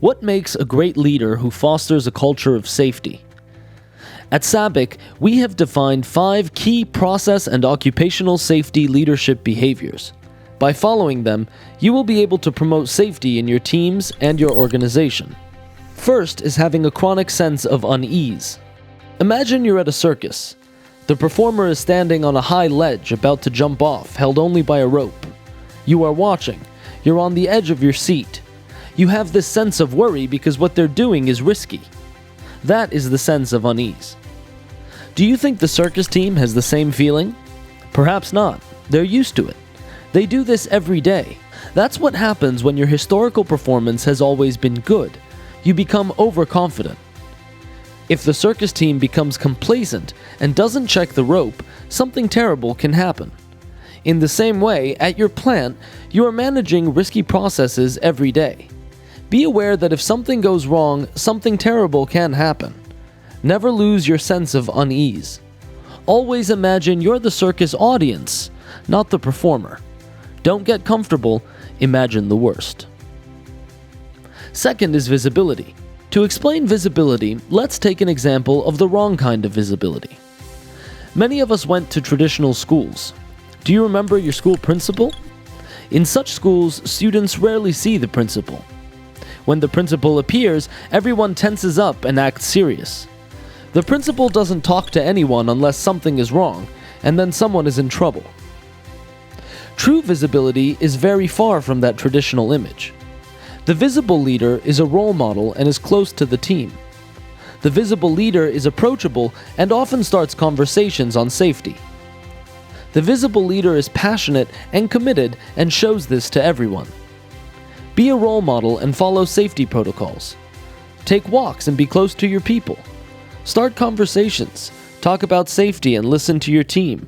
What makes a great leader who fosters a culture of safety? At SABIC, we have defined 5 key process and occupational safety leadership behaviors. By following them, you will be able to promote safety in your teams and your organization. First is having a chronic sense of unease. Imagine you're at a circus. The performer is standing on a high ledge about to jump off, held only by a rope. You are watching. You're on the edge of your seat. You have this sense of worry because what they're doing is risky. That is the sense of unease. Do you think the circus team has the same feeling? Perhaps not. They're used to it. They do this every day. That's what happens when your historical performance has always been good. You become overconfident. If the circus team becomes complacent and doesn't check the rope, something terrible can happen. In the same way, at your plant, you are managing risky processes every day. Be aware that if something goes wrong, something terrible can happen. Never lose your sense of unease. Always imagine you're the circus audience, not the performer. Don't get comfortable, imagine the worst. Second is visibility. To explain visibility, let's take an example of the wrong kind of visibility. Many of us went to traditional schools. Do you remember your school principal? In such schools, students rarely see the principal. When the principal appears, everyone tenses up and acts serious. The principal doesn't talk to anyone unless something is wrong, and then someone is in trouble. True visibility is very far from that traditional image. The visible leader is a role model and is close to the team. The visible leader is approachable and often starts conversations on safety. The visible leader is passionate and committed and shows this to everyone. Be a role model and follow safety protocols. Take walks and be close to your people. Start conversations. Talk about safety and listen to your team.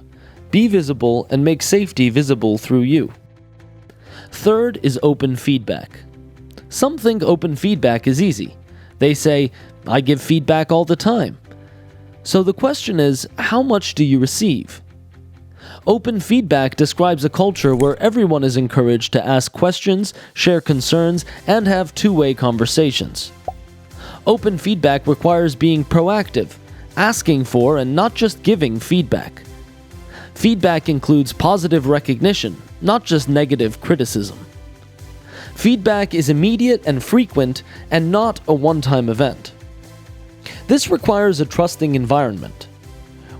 Be visible and make safety visible through you. Third is open feedback. Some think open feedback is easy. They say, I give feedback all the time. So the question is, how much do you receive? Open feedback describes a culture where everyone is encouraged to ask questions, share concerns, and have two-way conversations. Open feedback requires being proactive, asking for and not just giving feedback. Feedback includes positive recognition, not just negative criticism. Feedback is immediate and frequent and not a one-time event. This requires a trusting environment,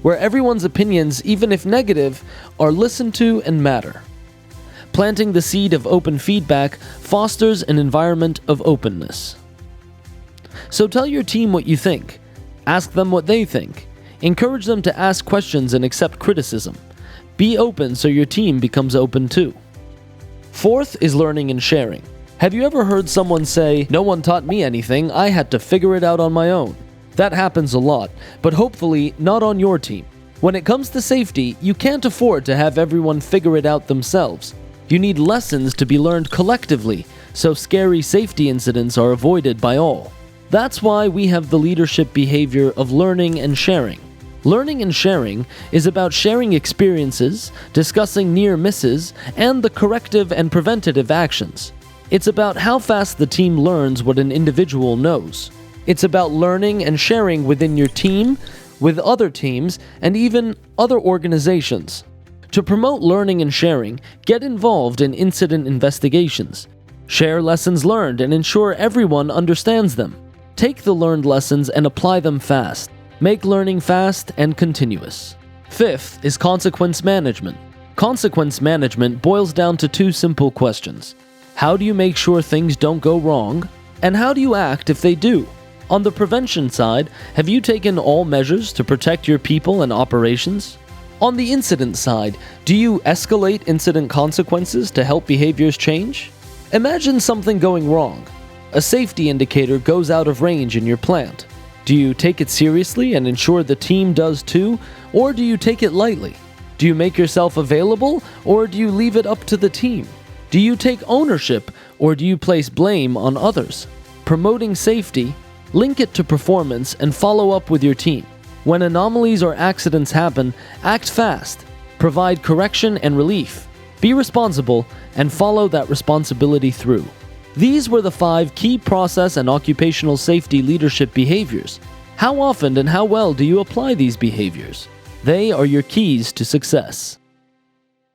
where everyone's opinions, even if negative, are listened to and matter. Planting the seed of open feedback fosters an environment of openness. So tell your team what you think. Ask them what they think. Encourage them to ask questions and accept criticism. Be open so your team becomes open too. Fourth is learning and sharing. Have you ever heard someone say, "No one taught me anything, I had to figure it out on my own"? That happens a lot, but hopefully not on your team. When it comes to safety, you can't afford to have everyone figure it out themselves. You need lessons to be learned collectively, so scary safety incidents are avoided by all. That's why we have the leadership behavior of learning and sharing. Learning and sharing is about sharing experiences, discussing near misses, and the corrective and preventative actions. It's about how fast the team learns what an individual knows. It's about learning and sharing within your team, with other teams, and even other organizations. To promote learning and sharing, get involved in incident investigations. Share lessons learned and ensure everyone understands them. Take the learned lessons and apply them fast. Make learning fast and continuous. Fifth is consequence management. Consequence management boils down to 2 simple questions. How do you make sure things don't go wrong? And how do you act if they do? On the prevention side, have you taken all measures to protect your people and operations? On the incident side, do you escalate incident consequences to help behaviors change? Imagine something going wrong. A safety indicator goes out of range in your plant. Do you take it seriously and ensure the team does too, or do you take it lightly? Do you make yourself available, or do you leave it up to the team? Do you take ownership, or do you place blame on others? Promoting safety, link it to performance, and follow up with your team. When anomalies or accidents happen, act fast, provide correction and relief, be responsible, and follow that responsibility through. These were the 5 key process and occupational safety leadership behaviors. How often and how well do you apply these behaviors? They are your keys to success.